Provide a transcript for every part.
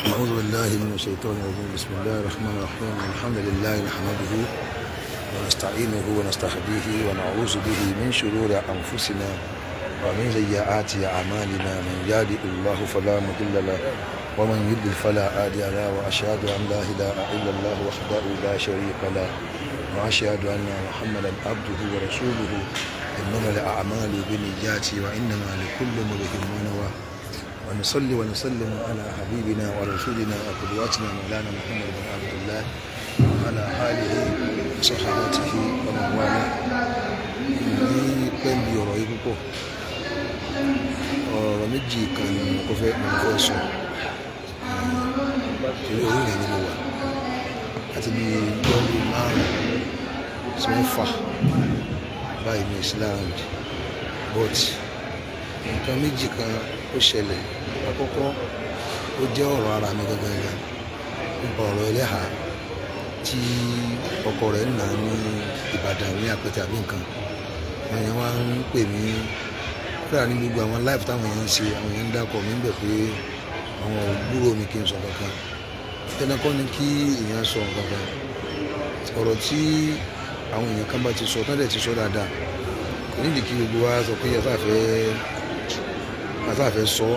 أعوذ بالله من الشيطان الرجيم. بسم الله الرحمن الرحيم. الحمد لله نحمده ونستعينه ونستهديه ونعوذ به من شرور أنفسنا ومن سيئات أعمالنا. من يهده الله فلا مضل له ومن يضلل فلا هادي له وأشهد أن لا إله إلا الله وحده لا شريك له وأشهد أن محمدا عبده ورسوله. إنما الأعمال بالنيات وإنما لكل امرئ ما نوى. ونصلي ونسلم على حبيبنا ورسولنا وقدوتنا مولانا محمد بن عبد الله وعلى آله وصحبه ومن والاه. ní pẹ̀lú ọ̀rọ̀ yìí púpọ̀, ọ̀rọ̀ méjì kan ni mo fẹ́ sọ torí orí ìrìn ni mo wà láti bí lọ́ọ̀lù márùn-ún sí mẹ́fà báyìí ní Islam, but nǹkan méjì kan ó ṣẹlẹ̀. Àkọ́kọ́ ó jẹ́ ọ̀rọ̀ ara mi gangan nípa ọ̀rọ̀ ẹlẹ́hà tí ọkọ rẹ̀ nà ní Ìbàdàn ní Apẹtẹ àbí nǹkan. Àwọn èèyàn wá ń pè mí kúrò ní gbogbo àwọn live táwọn èèyàn ń ṣe, àwọn èèyàn ń dákọ̀ mí bẹ̀ pé àwọn ògbúrò mi kí n sọ kankan. Tẹnakọ́ ni kí èèyàn sọ kankan. Ọ̀rọ̀ tí àwọn èèyàn kan bá ti sọ tán dẹ̀ ti sọ dáadáa, kò nídìí kí gbogbo wa sọ pé asáfẹ́ sọ,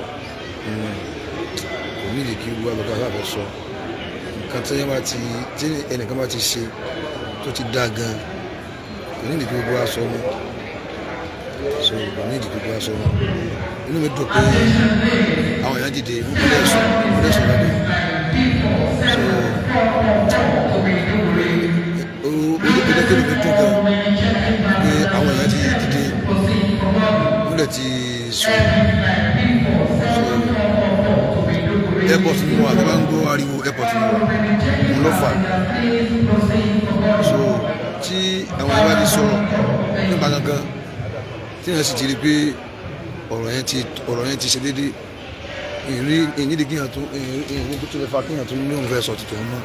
kò nídìí kí gbogbo wa sọ pé asáfẹ́ sọ. Nǹkan tí ẹnìkan bá ti ṣe tó ti dá gan, kò nídìí kí gbogbo wa sọ mọ́. So kò nídìí kí gbogbo wa sọ mọ́. Inú mi dùn pé àwọn èèyàn dìde wọ́n lè sọ lọ́dọ̀. So ó jẹ́ kí inú mi dùn gan pé àwọn èèyàn ti dìde wọ́n lè ti sọ. Airport ni wà, bá ń gbọ́ ariwo airport ni wà, òun ló fà. So tí àwọn èèyàn bá ti sọ nípa gangan tí èèyàn sì ti rí pé ọ̀rọ̀ yẹn ti ṣe déédéé, ìnídìí kí èèyàn tó lè fa kí èèyàn tó ní òun fẹ́ sọ títọ̀ mọ́,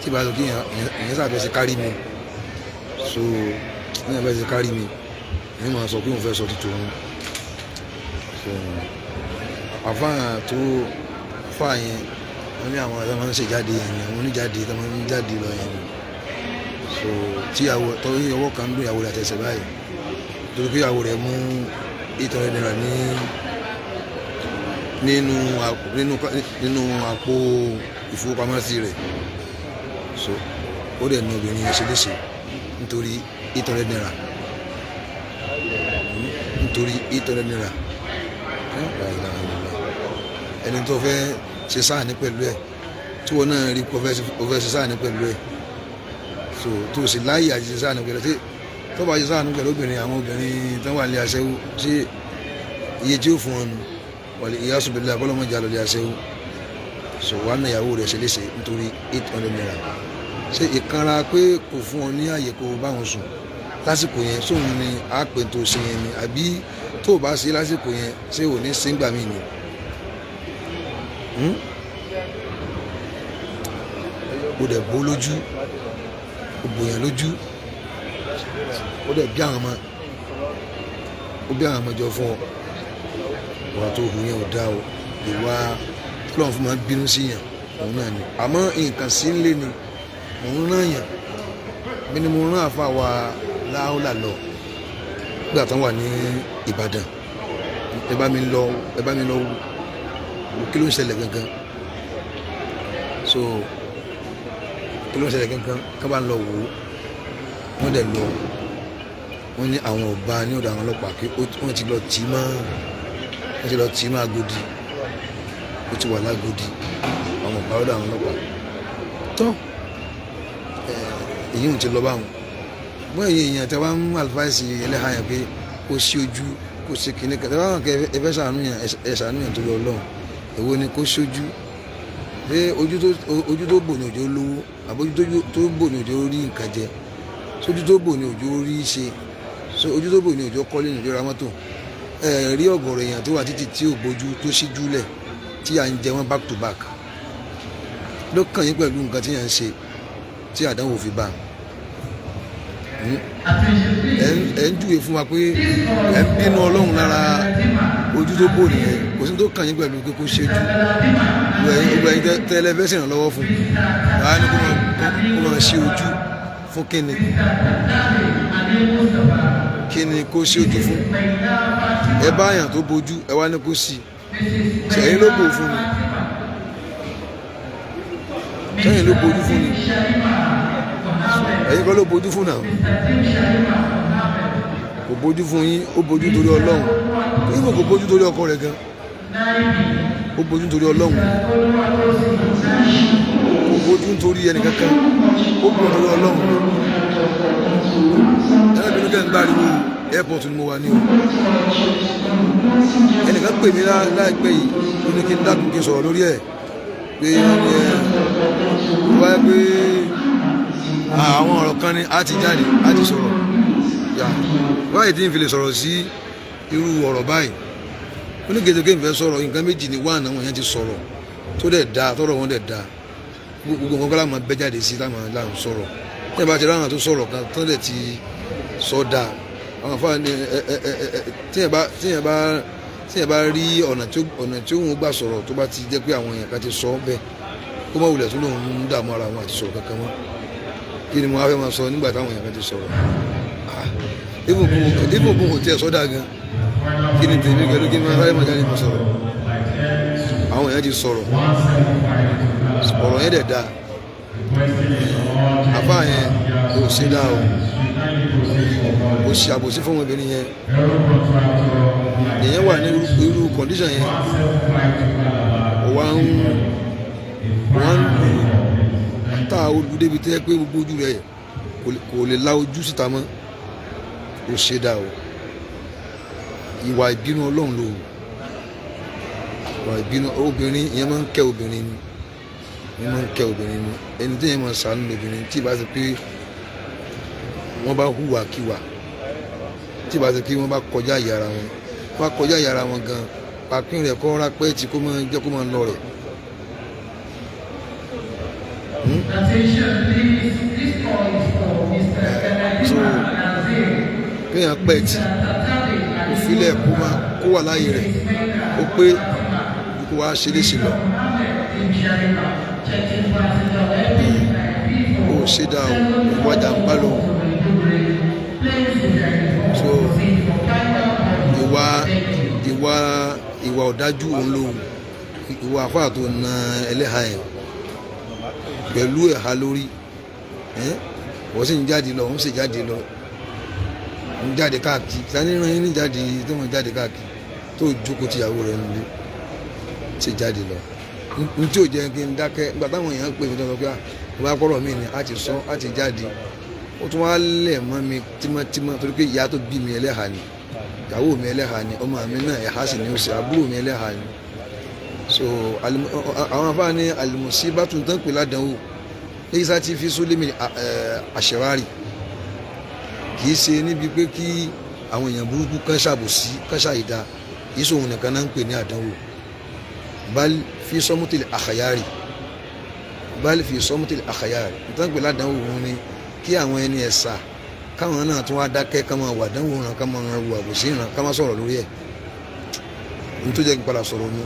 tí ìbá sọ kí èèyàn sábẹ́ ṣe kárí mi. So èèyàn bá ṣe kárí mi, èèyàn máa sọ pé òun fẹ́ sọ títọ̀ mọ́. So àfáà tó fà yẹn, wọ́n ní àwọn máa ń ṣe jáde yẹn, àwọn oníjáde tó máa ń jáde lọ yẹn. So tí tọ́wọ́ ọwọ́ kan ń dún ìyàwó rẹ̀ àtẹ̀sẹ̀ báyìí torí pé ìyàwó rẹ̀ mú 800 naira nínú àpò ìfowópamọ́sí rẹ̀. So ó dẹ̀ ní obìnrin yẹn ṣe léṣe nítorí 800 naira. Ẹni tó fẹ́ ṣe sáàní pẹ̀lú ẹ̀, tí wọ́n náà rí kó fẹ́ ṣe sáàní pẹ̀lú ẹ̀, so tó sì láyé àti ṣe sáàní pẹ̀lú ẹ̀, tó bá ṣe sáàní pẹ̀lú obìnrin, àwọn obìnrin tó wà ní aṣẹ́wó, ṣé iye tí ó fún wọn wàlẹ̀ ìyá ṣùgbọ́n àkọlọ́mọjà lọ lé aṣẹ́wó. So wà á na ìyàwó rẹ̀ ṣe léṣe nítorí 800 naira. Ṣé ìkanra pé kò fún ọ ní àyè kó bá wọn sùn lásìkò yẹn, sóhun ni àpè tó ṣe yẹn ni, àbí tó o bá ṣe lásìkò yẹn ṣé ò ní síngbà mí ni? Ó dẹ̀ bó lójú, ó bòyàn lójú, ó dẹ̀ bí àwọn ọmọ jọ fún ọ. Ìwà tó hù yẹn ò dá o, ìwà Ọlọ́run fún máa ń bínú sí yàn, òun náà ni. Àmọ́ nǹkan sí ń lé ni òun rán yàn. Mi ni mo rán àfa wa láhùlà lọ nígbà tán wà ní Ìbàdàn. Ẹ bá mi lọ wo kí ló ń ṣẹlẹ̀ gangan. So kí ló ń ṣẹlẹ̀ gangan, ká bá ń lọ wò ó. Wọ́n dẹ̀ lọ, wọ́n ní àwọn ọba ní ọ̀dọ̀ àwọn ọlọ́pàá pé wọ́n ti lọ tì í mọ́ Agodi, ó ti wà lágodi, àwọn ọba ọ̀dọ̀ àwọn ọlọ́pàá tán. Èyí ò ti lọ báwọn. Wọ́n èèyàn tẹ́ wá ń advice ẹlẹ́hà yẹn pé kó sí ojú, kó ṣe kìíní kan. Tẹ́ wá hàn kẹ́ ẹ fẹ́ ṣàánú yẹn tó lọ Ọlọ́run. Èwo ni kó ṣojú? Pé ojú tó bò ní òjò lówó, àbójú tó bò ní òjò rí nǹkan jẹ, sójú tó bò ní òjò rí ṣe, ojú tó bò ní òjò kọ́lé ní òjò ra mọ́tò. Rí ọ̀gọ̀rọ̀ èèyàn tó wà títì tí ò bójú tó ṣíjú lẹ̀, tí à ń jẹ wọ́n back to back. Ló kàn yín pẹ̀lú nǹkan tí yẹn ń ṣe tí àdánwò fi bá. ẹ̀ ń júwe fún wa pé ẹ̀ ń bínú ọlọ́run lára ojú tó bò nìyẹn kò sí tó kàn yín pẹ̀lú pé kó ṣe jù gbogbo ẹ̀yin tẹ́lẹ̀ fẹ́ ṣèrànlọ́wọ́ fún wàá ní kó máa ṣe ojú fún kíni kó ṣe ojú fún ẹ bá àyàn tó bojú ẹ wá ní kó sí ṣẹ̀yìn ló bò fún ni ṣẹ̀yìn ló bojú fún ni ẹ̀yin kọ́ ló bojú fún náà kò bojú fún yín ó bojú torí ọlọ́run ìwọ kò bojú torí ọkọ rẹ̀ gan ó bojú torí ọlọ́run kò bojú torí ẹnì kankan ó bojú torí ọlọ́run ẹlẹ́bìnrin kẹ́ ń gbáriwo airport ni mo wà ní o ẹnìkan pè mí láìpẹ́ yìí ó ní kí n dákun kí n sọ̀rọ̀ lórí ẹ̀ pé wọ́n ní wáyé pé àwọn ọ̀rọ̀ kan ní á ti jáde á ti sọ̀rọ̀ báyìí tí n fi lè sọ̀rọ̀ sí irú ọ̀rọ̀ báyìí ó ní gèdè kéèmí fẹ́ sọ̀rọ̀ nǹkan méjì ní wáàna àwọn èèyàn ti sọ̀rọ̀ tó dẹ̀ dáa tọ́rọ̀ wọn dẹ̀ dáa gbogbo nǹkan kọ́lá máa bẹ́ jáde sí láwọn sọ̀rọ̀ tí ẹ̀ bá ti ráhàn tó sọ̀rọ̀ kan tó dẹ̀ ti sọ dáa àwọn afáà ní tí ẹ̀ bá rí ọ̀nà tí òun gbà sọ̀rọ̀ tó bá ti jẹ́ pé àwọn èèyàn kan ti sọ bẹ́ẹ̀ kó má wulẹ̀ tó lóun ń dààmú ara wọn àti sọ̀rọ̀ kankan mọ́ kí ni mo wá fẹ́ máa sọ nígbà táwọn èèyàn kan ti sọ̀rọ̀ ibùn kò tiẹ̀ sọ́dà gan kí ni tèmi pẹ̀lú kí n máa fẹ́ máa jáde máa sọ̀rọ̀ àwọn èèyàn ti sọ̀rọ̀ ọ̀rọ̀ yẹn dẹ̀ dáa àbá yẹn kò ṣe dáa o ṣe àbòsí fún obìnrin yẹn èèyàn wà ní irú kọ̀ndíṣàn yẹn wọ́n ń ta olùdébi tẹ́ pé gbogbo ojú rẹ̀ kò lè la ojú síta mọ́ ó ṣe dá o ìwà ìbínú ọlọ́run ló ìwà ìbínú obìnrin ìyẹn máa ń kẹ́ obìnrin ni ìyẹn máa ń kẹ́ obìnrin ni ẹni tí yẹn máa ṣàánú obìnrin tí ìbá ti pé wọ́n bá hùwà kíwà tí ìbá ti pé wọ́n bá kọjá ìyára wọn wọ́n bá kọjá ìyára wọn gan pàpín rẹ̀ kọ́ rápẹ́ tí kó máa jẹ́ kó máa lọ rẹ̀. So kéèyàn pẹ́ tí òfilẹ̀ kó wà láàyè rẹ̀ ó pé kó wá ṣe léṣe lọ ó ṣe dá o ìwádà ń bá lò so ìwà ọ̀dájú òun lòun ìwà àfáà tó na ẹlẹ́ha ẹ̀ pẹ̀lú ẹ̀ha lórí wọ́n sì ń jáde lọ wọ́n sì jáde lọ ń jáde káàkiri sani ran yín ní jáde tó wọn jáde káàkiri tó jókòó tìyàwó rẹ̀ nílé ṣe jáde lọ n tí ò jẹ́ kí n dákẹ́ nígbà táwọn èèyàn pè mí tó ń sọ pé wọ́n á kọ́rọ̀ mí ni a ti sọ a ti jáde ó tún wá lẹ̀ mọ́ mi tímọ́tímọ́ torí pé ìyá tó bí mi ẹlẹ́hà ni ìyàwó mi ẹlẹ́hà ni ọmọ mi náà ẹ̀há sì ni ó ṣe àbúrò mi ẹlẹ́hà ni so àwọn afáà ní al-musibatu tán pè ládàáwò èyí sá ti fi sólèmì àṣẹwárì kì í ṣe níbi pé kí àwọn èèyàn burúkú kan ṣàbòsí kan ṣàìdá kì í ṣe òun nìkan náà ń pè ní àdánwò bal fi sọmútìlì àkàyárì bal fi sọmútìlì àkàyárì nítorí pé ládàáwò òun ni kí àwọn ẹni ẹ̀sà káwọn náà tún wá dákẹ́ ká máa wà dánwò ràn ká máa ràn wù àbòsí ràn ká máa sọ̀rọ̀ lórí ẹ̀ nítorí jẹ́ padà sọ̀rọ̀ nu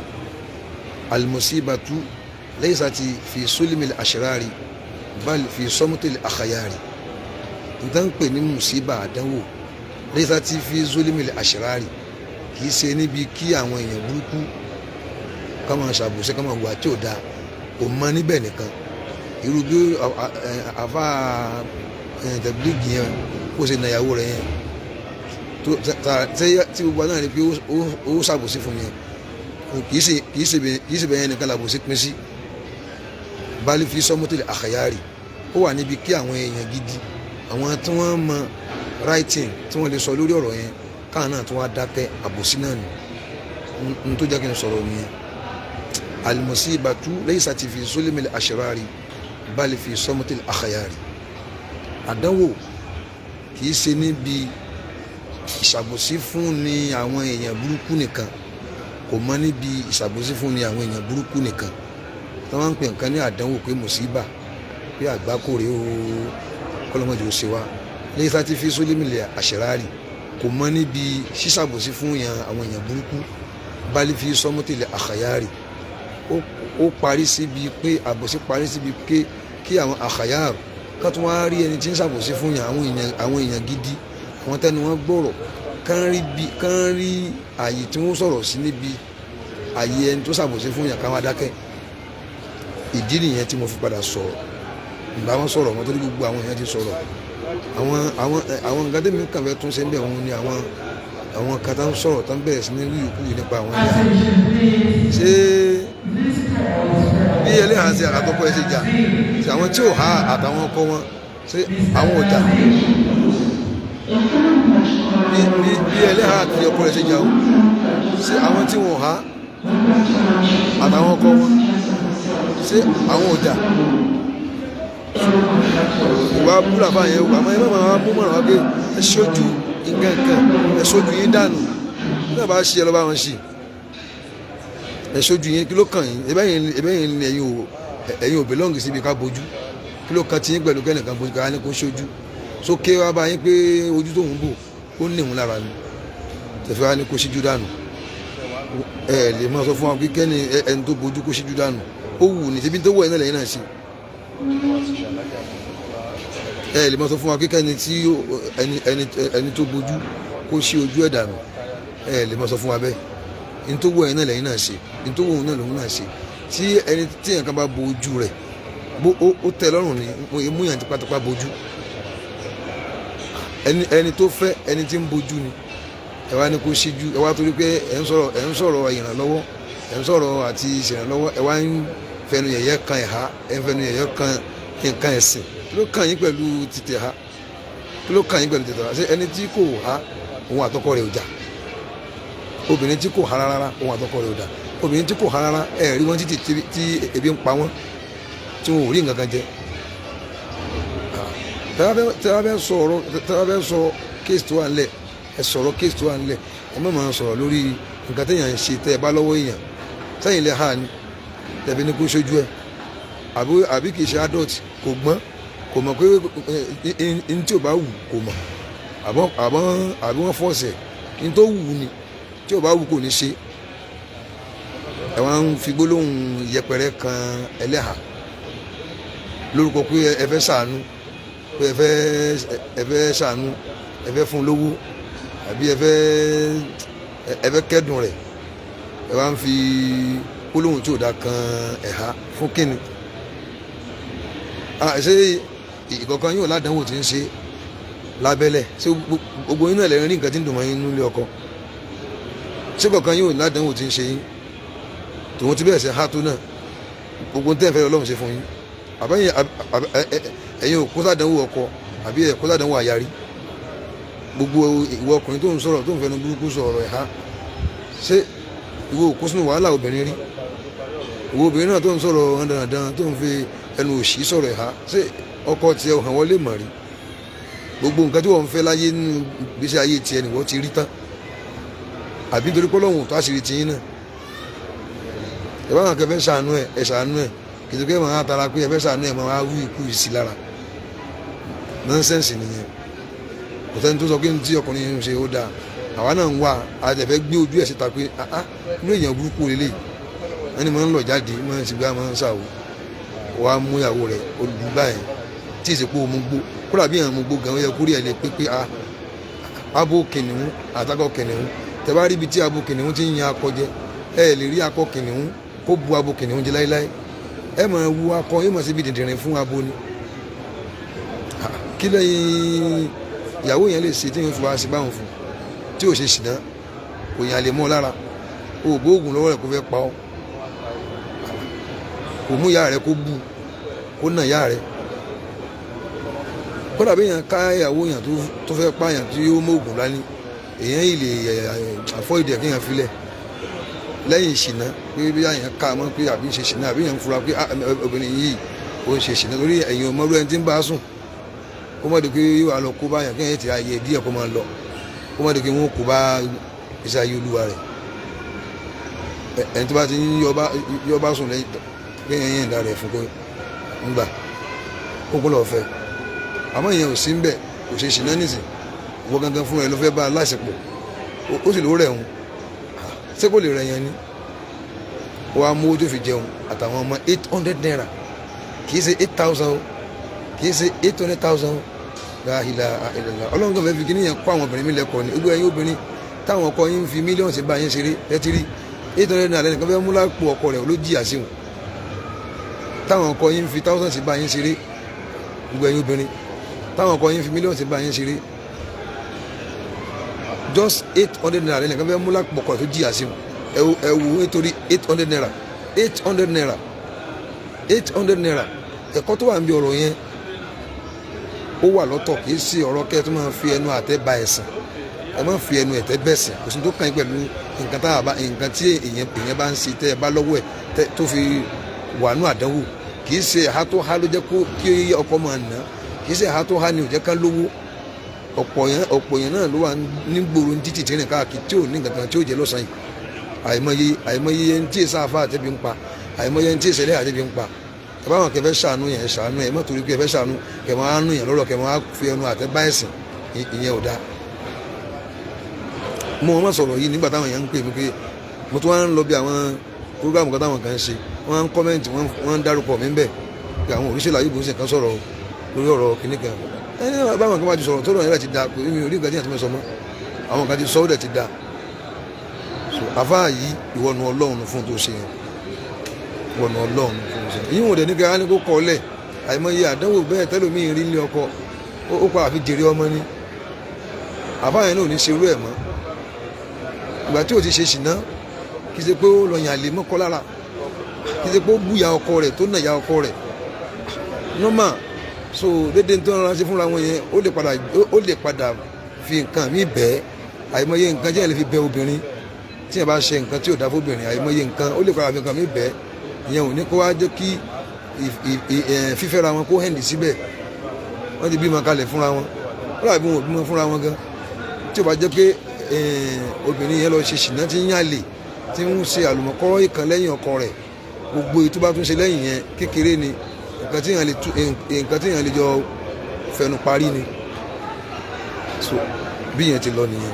al-musibatu laysati fi sulimil ashrari bal fi sọmútìlì àkàyárì nítorí pé ní mùsíbà àdánwò laysati fi sulimil ashrari kì í ṣe níbi kí àwọn èèyàn burúkú ká máa ṣàbòsí ká máa wà tí ò dáa kò mọ níbẹ̀ nìkan irú bí àfa tẹ̀blígì yẹn kó ṣe nàyàwó rẹ̀ yẹn tí gbogbo náà rí pé ó ṣàbòsí fún yẹn kì í ṣe bẹ̀yẹn nìkan làbòsí pín sí bali fi sọmọtìlẹ̀ àkàyárì ó wà níbi kí àwọn èèyàn gidi àwọn tí wọ́n mọ writing tí wọ́n lè sọ lórí ọ̀rọ̀ yẹn káwọn náà tí wọ́n á dákẹ́ àbòsí náà ní tó jẹ́ kí n sọ̀rọ̀ nìyẹn al-musibatu laysat fi sulimil ashrari bal fi sọmọtìl àkàyàrí àdánwò kìí ṣe níbi ìṣàbòsí fún ni àwọn èèyàn burúkú nìkan kò mọ níbi ìṣàbòsí fún ni àwọn èèyàn burúkú nìkan tí wọ́n ń pè nǹkan ní àdánwò pé mùsíbà pé àgbákòrè o kọ́lọ́mọdé ó ṣe wá lẹ́yìn tá ti fi sólímìlẹ̀ àṣẹ̀ráàrì kò mọ níbi ṣíṣàbòsí fún àwọn èèyàn burúkú bali fi sọmọtìlẹ̀ àkàyàrì ó parí síbi pé àbòsí parí síbi pé kí àwọn àkàyàrì ká tún wá rí ẹni tí ń ṣàbòsí fún àwọn èèyàn gidi àwọn tẹnu wọn gbọ́rọ̀ kán rí àyè tí wọ́n sọ̀rọ̀ sí níbi àyè ẹni tó ṣàbòsí fún yàn káwọn adákẹ́. Ìdí nìyẹn tí mo fi padà sọ̀rọ̀ ìgbà wọn sọ̀rọ̀ wọn tó ní gbogbo àwọn èèyàn ti sọ̀rọ̀ àwọn nǹkan tẹ́mi kàn fẹ́ tún ṣe ń bẹ̀ wọn ni àwọn kan tá ń sọ̀rọ̀ tá ń bẹ̀rẹ̀ sí ní rí ìkú yìí nípa àwọn ẹ̀yà ṣé bí ẹlẹ́hàn ṣe àtọ́kọ́ ẹ ṣe jà ṣe àwọn tí ò há àtàwọn ọkọ wọn ṣé àwọn ò jà bí ẹlẹ́hàn àti ọkọ ẹ ṣe jà o ṣé àwọn tí wọn ò há àtàwọn ọkọ wọn ṣé àwọn ò jà ìwà búra báyẹn wà máa ń máa mú mọ̀ràn wá pé ẹ ṣojú nǹkan ẹ ṣojú yín dànù náà bá ṣe ẹ lọ́ bá wọn ṣe ẹ ṣojú yín kí ló kàn yín ẹ̀bẹ̀yìn ni ẹ̀yin ò belong síbi ká bojú kí ló kàn tí yín pẹ̀lú kẹ́nìkan bojú ká ní kó ṣojú sókè wá bá yín pé ojú tóun bò ó ní ìhun lára ni tẹ̀fẹ́ wá ní kó ṣíjú dànù ẹ lè máa sọ fún wa pé kẹ́ni ẹni tó bojú kó ṣíjú dànù ó wù ní síbi tó wọ̀ ẹ́ náà lẹ́yìn náà ṣe ẹ lè máa sọ fún wa kíkẹ́ ẹni tó bojú kó ṣí ojú ẹ̀ dànù ẹ lè máa sọ fún wa bẹ́ẹ̀ ní tó wọ ẹ̀ náà lẹ́yìn náà ṣe ní tó wọ òun náà lòun náà ṣe tí ẹni tí èèyàn kan bá bo ojú rẹ̀ ó tẹ́ lọ́rùn ni mú yàn tipátipá bojú ẹni tó fẹ́ ẹni tí ń bojú ni ẹ wá ní kó ṣíjú ẹ wá torí pé ẹ ń sọ̀rọ̀ ìrànlọ́wọ́ ẹ ń sọ̀rọ̀ àti ìṣèrànlọ́wọ́ ẹ wá ń fẹnu yẹ̀yẹ́ kan ẹ̀há ẹ ń fẹnu yẹ̀yẹ́ kan nǹkan ẹ̀sìn kí ló kàn yín pẹ̀lú títẹ̀ ha kí ló kàn yín pẹ̀lú títẹ̀ ha ṣé ẹni tí kò ha òun àtọkọ rẹ̀ ò jà obìnrin tí kò ha rárá òun àtọkọ rẹ̀ ò jà obìnrin tí kò ha rárá ẹ rí wọn títí tí ebi ń pa wọn tí wọn ò rí nǹkan kan jẹ tẹ́wá fẹ́ sọ kéèsì tó wà ńlẹ̀ ẹ sọ̀rọ̀ kéèsì tó wà ńlẹ̀ ẹ má máa sọ̀rọ̀ lórí nǹkan téèyàn ń ṣe tẹ́ ẹ bá lọ́wọ́ èèyàn sẹ́yìn lẹ́ ha ni tẹ̀bí ní kó ṣojú ẹ àbí kì í ṣe adult kò gbọ́n kò mọ̀ pé ní tí ò bá wù kò mọ̀ àbí wọ́n fọ́ọ̀sẹ̀ ní tó wù ni tí ò bá wù kò ní ṣe ẹ wá ń fi gbólóhùn yẹpẹrẹ kan ẹlẹ́hà lórúkọ pé ẹ fẹ́ ṣàánú pé ẹ fẹ́ ṣàánú ẹ fẹ́ fún lówó àbí ẹ fẹ́ kẹ́dùn rẹ̀ ẹ wá ń fi gbólóhùn tí ò dá kan ẹ̀há fún kíni ṣé ìkọ̀kan yóò ládàáwò tí ń ṣe lábẹ́lẹ̀ ṣé gbogbo yín náà lè rí nǹkan tí ń dùn mọ́ yín nílé ọkọ ṣé kọ̀kan yóò ládàáwò tí ń ṣe yín tòun ti bẹ̀rẹ̀ sí ha tó náà gbogbo tẹ́ ẹ̀ fẹ́ Ọlọ́run ṣe fún yín àbẹ́yìn ẹ̀yin ò kó sádàáwò ọkọ àbí ẹ̀ kó sádàáwò àyàrí gbogbo ìwọ ọkùnrin tó ń sọ̀rọ̀ tó ń fẹnu burúkú sọ̀rọ̀ ẹ̀há ṣé ìwọ ò kó sínú wàhálà obìnrin rí ìwọ obìnrin náà tó ń sọ̀rọ̀ dandan tó ń fi ẹnu òṣì sọ̀rọ̀ ẹ̀há ṣé ọkọ tiẹ̀ hàn wọlé mọ̀ rí gbogbo nǹkan tí wọ́n ń fẹ́ láyé nínú gbèsè ayé tiẹ̀ nìwọ́ ti rí tán àbí nítorí pé Ọlọ́run tó àṣírí tiyín náà ẹ bá wọn kẹfẹ́ ṣàánú ẹ ṣàánú ẹ kìtìkẹ́ máa tara pé ẹ fẹ́ ṣàánú ẹ máa wú ikú yìí sí lára nọ́nsẹ̀nsì nìyẹn kò sẹ́ni tó sọ pé tí ọkùnrin yẹn ń ṣe ó dáa àwa náà ń wà á tẹ̀fẹ́ gbé ojú ẹ̀ síta pé inú èèyàn burúkú lélẹ̀ wọ́n ní máa ń lọ jáde máa ń ṣìgbà máa ń ṣàwò wàá mú ìyàwó rẹ̀ olùdúgbà yẹn tí ìsìnkú omu gbó kúrò àbí àwọn gbó gan ó yẹ kúrò ẹ̀ lè pé abo kìnìún àtàkọ kìnìún tẹ bá rí ibi tí abo kìnìún ti ń yan akọ jẹ ẹ lè rí akọ kìnìún kó bu abo kìnìún jẹ láíláí ẹ máa wu akọ yóò máa ṣe bí dìndìnrín fún abo ni kí lẹ́yìn ìyàwó yẹn lè ṣe tí yóò fi wá sí báwọn fún tí ò ṣe ṣìnà kò yàn lè mọ́ lára o ò gbóògùn lọ́wọ́ rẹ̀ kó fẹ́ pa ọ́ kò mú ìyá rẹ̀ kó bù kó nà ìyá rẹ̀ kódà bí yàn ká ìyàwó yàn tó fẹ́ pààyàn tí ó mọ ògùn lání èèyàn yìí lè àfọ́ ìdí ẹ̀kí yàn filẹ̀ lẹ́yìn ìṣìnà pé bí yàn ká mọ́ pé àbí ń ṣe ṣìnà àbí yàn ń fura pé obìnrin yìí ó ń ṣe ṣìnà lórí ẹ̀yìn ọmọlú ẹni tí ń bá sùn kó mọ̀ di pé yóò lọ kó bá yàn kí yàn ti ayé díẹ̀ kó máa lọ kó mọ̀ di pé wọ́n kó bá iṣẹ́ ayé olúwa rẹ̀ ẹni tó bá ti ń yọ bá sùn lẹ́yìn kí yàn yẹn dá rẹ̀ fún kó ń gbà kó kó lọ́ọ́ fẹ́ àmọ́ ìyẹn ò sí ń bẹ̀ kò ṣe ṣìnà nísìn wọ́n gangan fún ẹ ló fẹ́ bá a láṣepọ̀ ó sì ló rẹ̀ òun ṣé kò lè rẹ̀ yẹn ni wọ́n á mú owó tó fi jẹun àtàwọn ọmọ 800 naira kì í ṣe 8,000 kì í ṣe 800,000 láhìlá àìlèlà ọlọ́run kan fẹ́ fi kíní yẹn kọ́ àwọn obìnrin mi lẹ́kọ̀ọ́ ni gbogbo ẹ̀yin obìnrin táwọn ọkọ yín fi mílíọ̀nù sí bá yín ṣeré tẹ́tírí 800 naira lẹ́nìkan fẹ́ mú lápò ọkọ rẹ̀ ló jìyà sí wọn táwọn ọkọ yín fi 1,000 sí bá yín ṣeré gbogbo ẹ̀yin obìnrin táwọn ọkọ yín fi mílíọ̀nù sí bá yín ṣeré just 800 naira lẹ́nìkan fẹ́ mú lápò ọkọ rẹ̀ tó jìyà sí wọn ẹ wò nítorí 800 naira 800 naira 800 naira ẹ̀kọ́ tó wà níbi ọ̀rọ̀ yẹn ó wà lọ́tọ̀ kì í ṣe ọ̀rọ̀ kẹ́ tó máa fi ẹnu àtẹ́ ba ẹ̀sìn ẹ máa fi ẹnu ẹ̀tẹ́ bẹ̀sìn kò sí tó kàn yín pẹ̀lú nǹkan tí èèyàn bá ń ṣe tẹ́ ẹ bá lọ́wọ́ ẹ̀ tó fi wà nú àdánwò kì í ṣe ẹ̀há tó há ló jẹ́ kí ọkọ máa nà kì í ṣe ẹ̀há tó há ni ò jẹ́ ká lówó ọ̀pọ̀ yẹn náà ló wà nígboro ní títì tí rìn káàkiri tí ò ní nǹkan kan tí ò jẹ́ lọ́sàn-án àìmọye ẹni tí èsà àfa àtẹ́bí ń pa àìmọye ẹni tí èsẹ̀lẹ̀ àtẹ́bí ń pa tàbáwọn kẹfẹ́ ṣàánú yẹn ṣàánú ẹ má torí pé ẹfẹ́ ṣàánú kẹmọ́ á nù yẹn lọ́rọ̀ kẹmọ́ á fi ẹnu àtẹ́ bá ẹ̀sìn ìyẹn ò dáa. mo wọn sọ̀rọ̀ yìí nígbà táwọn yẹn ń pè mí pé mo tún wá ń lọ bí àwọn programu kan táwọn kan ń ṣe wọ́n á ń kọ́mẹ́ǹtì wọ́n ń dárúkọ mi ń bẹ̀ pé àwọn oríṣiríṣi àyè ìbùsùn kan sọ̀rọ̀ lórí ọ̀rọ̀ kìíní kan báwọn kan bá ti sọ̀rọ̀ tó rọ̀ yẹn ti da pé mi ò rí nǹkan tí yẹn ti mọ̀ sọ mọ́ àwọn kan ti sọ ó dẹ̀ ti da so àfáà yìí ìwọ̀nù ọlọ́run fún tó ṣe yẹn ìwọ̀nù ọlọ́run fún tó ṣe yẹn yíwọ̀n dẹ̀ ní kí á ní kó kọ́ lẹ̀ àìmọye àdánwò bẹ́ẹ̀ tẹ́lómi rí ilé ọkọ ó pa àfi jèrè ọmọ ni àfáà yẹn náà ò ní ṣerú ẹ̀ mọ́ ìgbà tí ò ti ṣe ṣìná kì í ṣe pé ó lọ yàn àlè mọ́kọ́ lára kì í ṣe pé ó bú ya ọkọ rẹ̀ tó nà ya ọkọ rẹ̀ normal so dédé tó ń ránṣẹ́ fúnra wọn yẹn ó lè padà fi nǹkan mí bẹ́ẹ̀ àìmọye nǹkan jẹ́ ẹ̀ lè fi bẹ obìnrin tí yẹn bá ṣe nǹkan tí ò dá fóbìnrin àìmọye nǹkan ó lè padà fi nǹkan mí bẹ́ẹ̀ ìyẹn ò ní kó wá jẹ́ kí fífẹ́ra wọn kó hẹ́ndì síbẹ̀ wọ́n ti bímọ kalẹ̀ fúnra wọn ó dàbí wọn ò bímọ fúnra wọn gan tí ò bá jẹ́ pé obìnrin yẹn lọ ṣe ṣìnà tí ń yàlè tí ń ṣe àlùmọ̀kọ́rọ́ ìkan lẹ́yìn ọkọ rẹ̀ gbogbo ètò bá tún ṣe lẹ́yìn yẹn kékeré ni nǹkan tí yẹn lè jọ fẹnu parí ni so bí yẹn ti lọ nìyẹn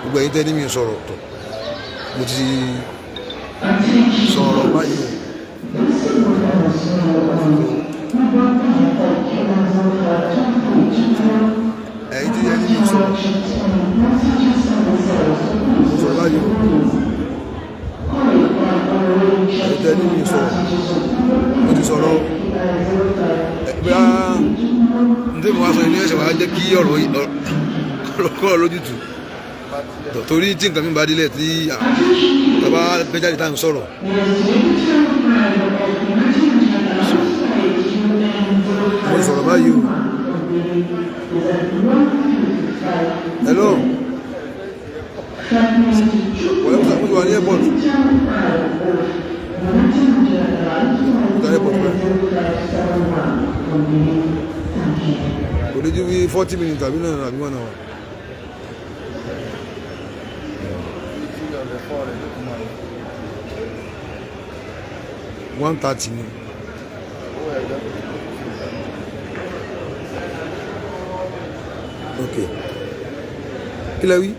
gbogbo ẹ̀yin tẹ́ ní mi sọ̀rọ̀ tọ̀ mo ti sọ̀rọ̀ báyìí ẹ̀yin tí yẹn ní mi sọ̀rọ̀ mo sọ̀rọ̀ báyìí ẹ̀yin tẹ́ ní mi sọ̀rọ̀ mo ti sọ̀rọ̀ bí a ń tẹ́ mo wá sọ ní ẹ̀ṣẹ̀ wá jẹ́ kí ọ̀rọ̀ lójútùú torí tí nǹkan mi bá délẹ̀ tí bàbá bẹ́jáde tá à ń sọ̀rọ̀ mo ti sọ̀rọ̀ báyìí o hello wọ́n yẹ́ mo ti wà ní airport kò lè ju bí 40 minutes àbí náà àbí 1 hour. One 30 ni. Okay. Kí lẹ wí?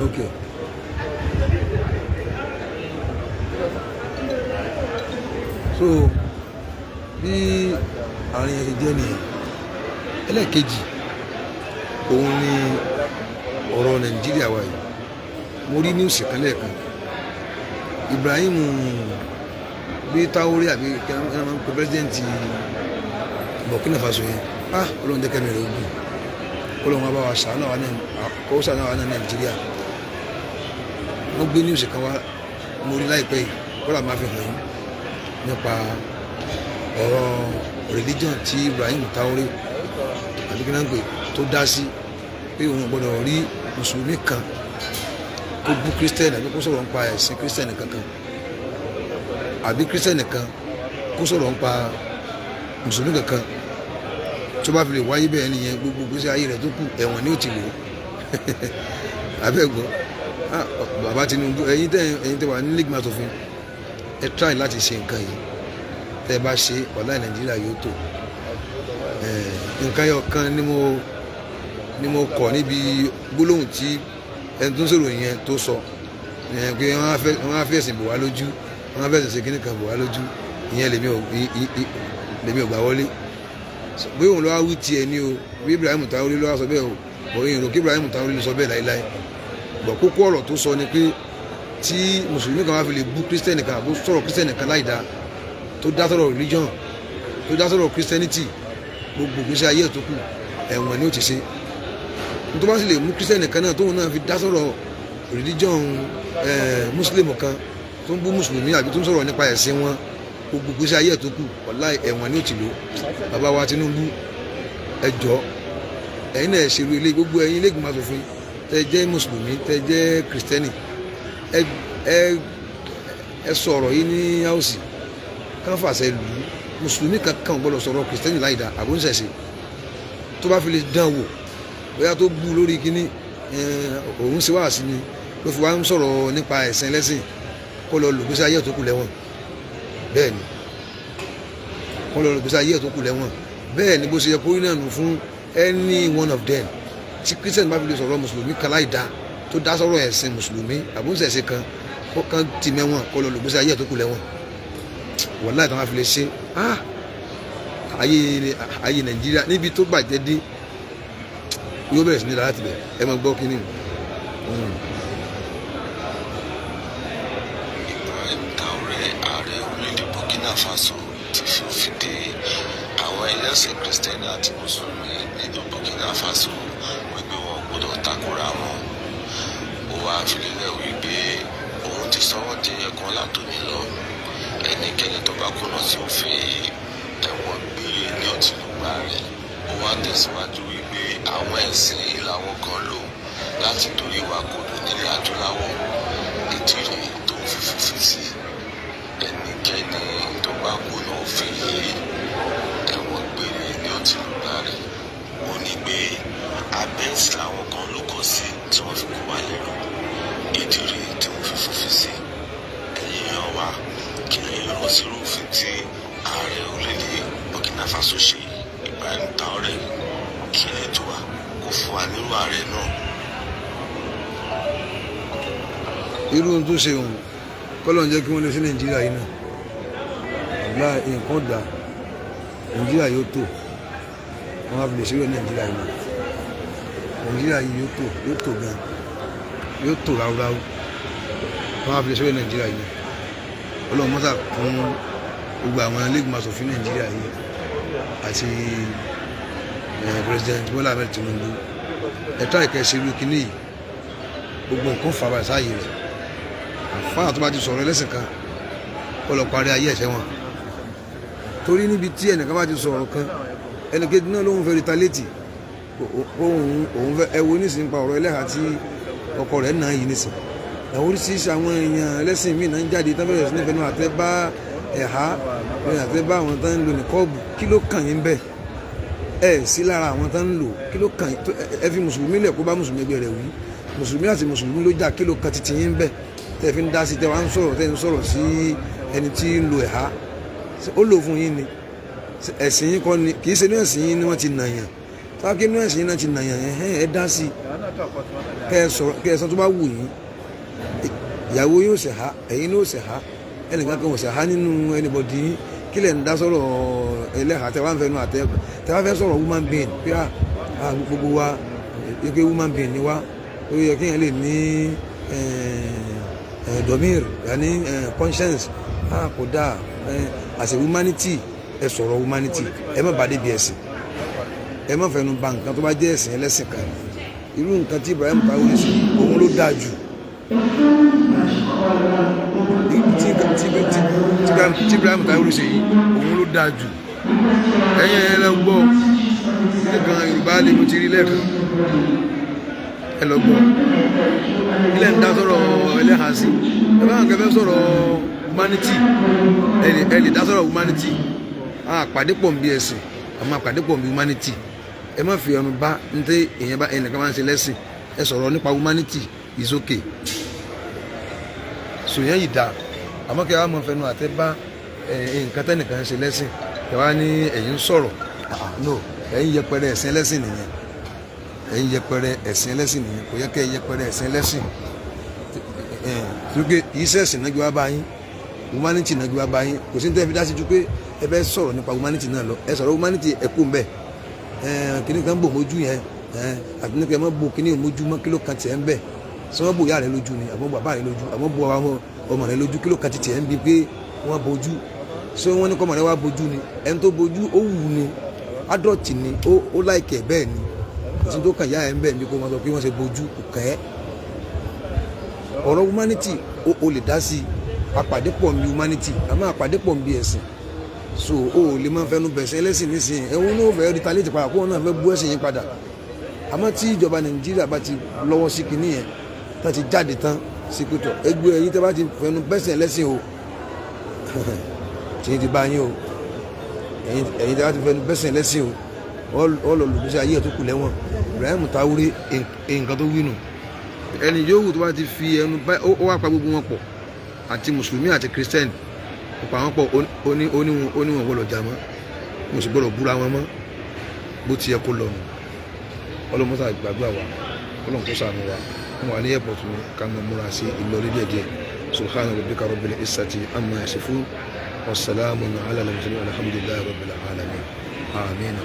Okay. So bí àárín ẹ̀ ṣe jẹ́ nìyẹn ẹlẹ́ẹ̀kejì òun ni ọ̀rọ̀ Nàìjíríà wa yìí mo rí níwùsì kan lẹ́ẹ̀kan Ibrahim bí Traoré àbí kẹ́hìn pẹ́sidẹ́ǹtì Burkina Faso yẹn Ọlọ́run jẹ́ kẹ́mi rẹ̀ ogun Ọlọ́run wa bá wa ṣàánú àwa náà Nàìjíríà wọ́n gbé níwùsì kan wá mo rí láìpẹ́ yìí kọ́lá máa fi hàn yín nípa ọ̀rọ̀ religion tí Ibrahim Traoré àbí kí náà ń pè tó dá sí pé òun gbọ́dọ̀ rí mùsùlùmí kan kó bú kírísítẹ́nì àbí kó sọ̀rọ̀ nípa ẹ̀sìn kírísítẹ́nì kankan àbí kírísítẹ́nì kan kó sọ̀rọ̀ nípa mùsùlùmí kankan tó bá fi lè wáyé bẹ́ẹ̀ nìyẹn gbogbo gbèsè ayé rẹ̀ tó kù ẹ̀wọ̀n ni ó ti lò abẹ́gbọ́ bàbá Tinubu ẹ̀yin tẹ́ wà ní league mass òfin ẹ try láti ṣe nǹkan yìí tẹ́ ẹ bá ṣe ọ̀la Nàìjíríà yóò tó nǹkan ẹyọ kan ni mo kọ̀ níbi gbólóhùn tí ẹni tó ń sọ̀rọ̀ yẹn tó sọ pé wọ́n á fẹ̀sìn bò wá lójú wọ́n á fẹ̀sìn ṣe kíní kan bò wá lójú ìyẹn lèmi ò gbà wọlé bí òun lọ́wọ́ wí tiẹ̀ ní o bí Ibrahim Traoré lọ́wọ́ sọ bẹ́ẹ̀ o òyìn rò kí Ibrahim Traoré ló sọ bẹ́ẹ̀ láíláí bọ̀ kókó ọ̀rọ̀ tó sọ ni pé tí mùsùlùmí kan wá fi lè bú kírísítẹ́nì kan àbó sọ̀rọ̀ kírísítẹ́nì kan láì dáa tó dá sọ̀rọ̀ religion tó dá sọ̀rọ̀ christianity gbogbo gbèsè ayé ẹ̀ tó kù ẹ̀wọ̀n ni ó ti ṣe tó bá sì lè mú kírísítẹ́nì kan náà tóun náà fi dá sọ̀rọ̀ religion muslim kan tó ń bú mùsùlùmí àbí tó ń sọ̀rọ̀ nípa ẹ̀sìn wọn gbogbo gbèsè ayé ẹ̀ tó kù wàláhì ẹ̀wọ̀n ni ó ti lò bàbá wa Tinubu ẹ jọ̀ọ́ ẹ̀yin náà ṣerú ilé gbogbo ẹ̀yin ilé ìgbìmọ̀ aṣòfin tẹ́ jẹ́ mùsùlùmí tẹ́ jẹ́ kírísítẹ́nì ẹ sọ̀rọ̀ yìí ní áùsì kán fàṣẹ lù ú mùsùlùmí kankan gbọ́dọ̀ sọ̀rọ̀ kìrìsìtẹ́nì láìda àbóńṣẹ̀ṣe tó bá fi lè dán wò bóyá tó bú lórí kínní òun ṣe wáàsí ni ló fi wá ń sọ̀rọ̀ nípa ẹ̀sìn ẹlẹ́sìn kó lọ lògbèsè ayé tó kù lẹ́wọ̀n bẹ́ẹ̀ ni kó lọ lògbèsè ayé tó kù lẹ́wọ̀n bẹ́ẹ̀ ni bó ṣe yẹ kó rí náà nù fún any one of them tí kìrìsìtẹ́nì bá fi lè sọ̀rọ̀ mùsùlùmí kan láìda tó dá sọ̀rọ̀ ẹ̀sìn mùsùlùmí àbóńṣẹ̀ṣe kan ó kàn tì mẹ́wọ̀n kó lọ lògbèsè ayé tó kù lẹ́wọ̀n wàláhì táwọn afi lè ṣe ayé Nàìjíríà níbi tó bàjẹ́ dé yóò bẹ̀rẹ̀ sí ní láti bẹ̀ ẹ máa gbọ́ kínní. Ibrahim Traoré ààrẹ orílẹ̀-èdè Burkina Faso ti fi òfin de àwọn ẹlẹ́sìn kristẹni àti mùsùlùmí nínú Burkina Faso wípé wọn gbọ́dọ̀ takora wọn ó wáá fi lélẹ̀ wípé òun ti sọ́wọ́ di ẹ̀kan látòní lọ ẹnikẹ́ni tó bá kùnà sí òfin ẹ̀wọ̀n gbére ní òtítùgbà rẹ̀ ó wá tẹ̀síwájú wípé àwọn ẹ̀sìn yìí làwọn kan lò láti dorí wa kodò nílẹ̀ adúláwọ̀ ìdí rèé tó ń fi fífi sí ẹnikẹ́ni tó bá kùnà òfin yìí ẹ̀wọ̀n gbére ní òtítùgbà rẹ̀ ó ní pé abẹ́ ẹ̀sìn làwọn kan ló kọ sí tí wọ́n fi kó wa lẹ́rù ìdí rèé tí wọ́n fi fífi sí ẹ̀yìn èèyàn wa kí lè rọ sírú òfin tí ààrẹ orílẹ̀-èdè Burkina Faso ṣe Ibrahim Traoré kí lè tó wa kó fún wa nírú ààrẹ náà. irú ohun tó ṣe òun kọ́lọ̀ ń jẹ́ kí wọ́n lè sí Nàìjíríà yìí náà ọ̀la nǹkan dà Nàìjíríà yóò tó wọ́n á fi lè ṣe wẹ́ Nàìjíríà yìí náà Nàìjíríà yìí yóò tó gan yóò tó ráúráú wọ́n á fi lè ṣe wẹ́ Nàìjíríà yìí náà ọlọ́run mọ́tà fún gbogbo àwọn ilégbìmọ̀ aṣòfin Nàìjíríà yìí àti president Bọ́lá Ahmed Tinubu ẹ̀tọ́ ìkẹsìrú kínní yìí gbogbo nǹkan fàbà sáàyè rẹ̀ àfáà tó bá ti sọ̀rọ̀ ẹlẹ́sìn kan ó lọ parí ayé ẹ̀ṣẹ̀ wọn torí níbi tí ẹnìkan bá ti sọ̀rọ̀ kan ẹnìkejì náà lóun fẹ́ retaliate òun fẹ́ ẹwo nísìnyí pa ọ̀rọ̀ ẹlẹ́hà tí ọkọ rẹ̀ náà yìí nísìnyí àwọn oríṣiríṣi àwọn èèyàn ẹlẹ́sìn míì náà ń jáde tán bẹ̀rẹ̀ sí ní fẹnu àtẹ́ bá ẹ̀há fẹnu àtẹ́ bá àwọn tán ń lò ní kọ́ọ̀bù kí ló kàn yín bẹ́ẹ̀ ẹ̀ sí lára àwọn tán ń lò kí ló kàn yín ẹ fi mùsùlùmí lẹ̀ kó bá mùsùlùmí ẹgbẹ́ rẹ̀ wí mùsùlùmí àti mùsùlùmí ló jà kí ló kan titi yín bẹ́ẹ̀ tẹ́ fi ń dá sí tẹ́ wá ń sọ̀rọ̀ tẹ́ ń sọ̀rọ̀ sí ẹni tí ń lo ẹ̀há ó lò fún yín ni ẹ̀sìn yín kọ́ ni kì í ṣe inú ẹ̀sìn yín ni wọ́n ti nàyàn táwọn kí inú ẹ̀sìn yín náà ti nàyàn ẹ dá sí kẹ́ ẹ sọ tó bá wù yín ìyàwó yóò ṣe ha ẹ̀yin ló ṣe ha ẹnìkan kan ò ṣe ha nínú ẹnìbọ̀dì yín kí lẹ̀ ń dá sọ̀rọ̀ ẹlẹ́hà tẹ́ wá ń fẹnu àtẹ́ tẹ́ wá fẹ́ sọ̀rọ̀ woman being pé gbogbo wa pé woman being ni wá ó yẹ kéèyàn lè ní domir yanni conscience kò dáa as a humanity ẹ sọ̀rọ̀ humanity ẹ má bàdé bí ẹ̀sìn ẹ má fẹnu ba nǹkan tó bá jẹ́ ẹ̀sìn ẹlẹ́sìn kan irú nǹkan tí Ibrahim Traoré sí òun ló dáa jù tí Ibrahim Traoré ṣe yìí òun ló dáa jù ẹ̀yìn ẹ̀ lọ gbọ́ nǹkan Yorùbá lè mo ti rí lẹ́ẹ̀kan ẹ lọ gbọ́ ilẹ̀ ń dá sọ̀rọ̀ ẹlẹ́hàn sí ẹ bá ń kẹfẹ́ sọ̀rọ̀ humanity ẹ lè dá sọ̀rọ̀ humanity àpàdé pọ̀ nbí ẹ̀sìn àmọ́ àpàdé pọ̀ nbí humanity ẹ má fi ọ̀nù bá ń tẹ́ èèyàn bá ẹnìkan máa ń ṣe lẹ́sìn ẹ sọ̀rọ̀ nípa humanity is okay sòyẹn yìí dáa àmọ́ kí a máa fẹnu àtẹ́ bá nǹkan tẹ́nìkan ṣe lẹ́sìn kí wàá ní ẹ̀yin sọ̀rọ̀ no ẹ̀yin yẹpẹrẹ ẹ̀sìn ẹlẹ́sìn nìyẹn ẹ̀yin yẹpẹrẹ ẹ̀sìn ẹlẹ́sìn nìyẹn kò yẹ kẹ́ ẹ yẹpẹrẹ ẹ̀sìn ẹlẹ́sìn tókè ìṣẹ̀sìn náà gbé wá báyìí humanity náà gbé wá báyìí kò sí ní tẹ́lifí dá sí ju pé ẹ bẹ́ sọ̀rọ̀ nípa humanity náà lọ ẹ sọ̀rọ̀ humanity ẹ kú mbẹ́ kíní kan bò mójú yẹn àti nípa ẹ má bò kíní mójú mọ́ kíló kan tiẹ̀ ń bẹ̀ sọ wọ́n bò yá rẹ lójú ni àmọ́ bàbá rẹ lójú àmọ́ bò ọmọ rẹ lójú kíló kan ti tiẹ̀ ń bi pé wọ́n bojú sọ wọ́n ní kọ́mọ rẹ wá bojú ni ẹni tó bojú ó wù ni adult ni ó láìkẹ̀ bẹ́ẹ̀ ni kò sí tó kàn yá ẹ̀ ń bẹ̀ ni kó máa sọ pé wọ́n ṣe bojú kò kẹ́ ẹ́ ọ̀rọ̀ humanity o lè dá sí àpàdé pọ̀ nbí humanity àmọ́ àpàdé pọ̀ nbí ẹ̀sìn so o lè máa fẹnu bẹ̀sẹ̀ ẹlẹ́sìn nísìnyí ẹ̀hún ní ó fẹ́ retaliate padà kó wọn náà fẹ́ bú ẹ̀sìn yín padà àmọ́ tí ìjọba Nàìjíríà bá ti lọ́wọ́ sí kinní yẹn tá ti jáde tán sí pẹ̀tọ̀ ẹgbẹ́ ẹ̀yìn tẹ́ bá ti fẹnu bẹ̀sẹ̀ ẹlẹ́sìn o tí ti bá yín o ẹ̀yìn tẹ́ bá ti fẹnu bẹ̀sẹ̀ ẹlẹ́sìn o ọlọ́lùgbèsè ayé ẹ̀ tó kù lẹ́wọ̀n Ibrahim Traoré nǹkan tó wí nù ẹni yòówù tó bá ti fi ẹnu bá ó wá pa gbogbo wọn pọ̀ àti mùsùlùmí àti kírísítẹ́nì ó pa wọn pọ̀ ó ní wọn gbọ́dọ̀ jà mọ́ mo sì gbọ́dọ̀ búra wọn mọ́ bó ti yẹ kó lọ nù ọlọ́mọ́sá gbàgbà wa ọlọ́mọ́ tó sànù wa wọn wà ní airport mi ká mọ múra sí ìlọrí díẹ̀díẹ̀ subhana rabbika rabbil izzati amma yasifun wassalamun ala al-mursalin alhamdulillahi rabbil alamin àmín.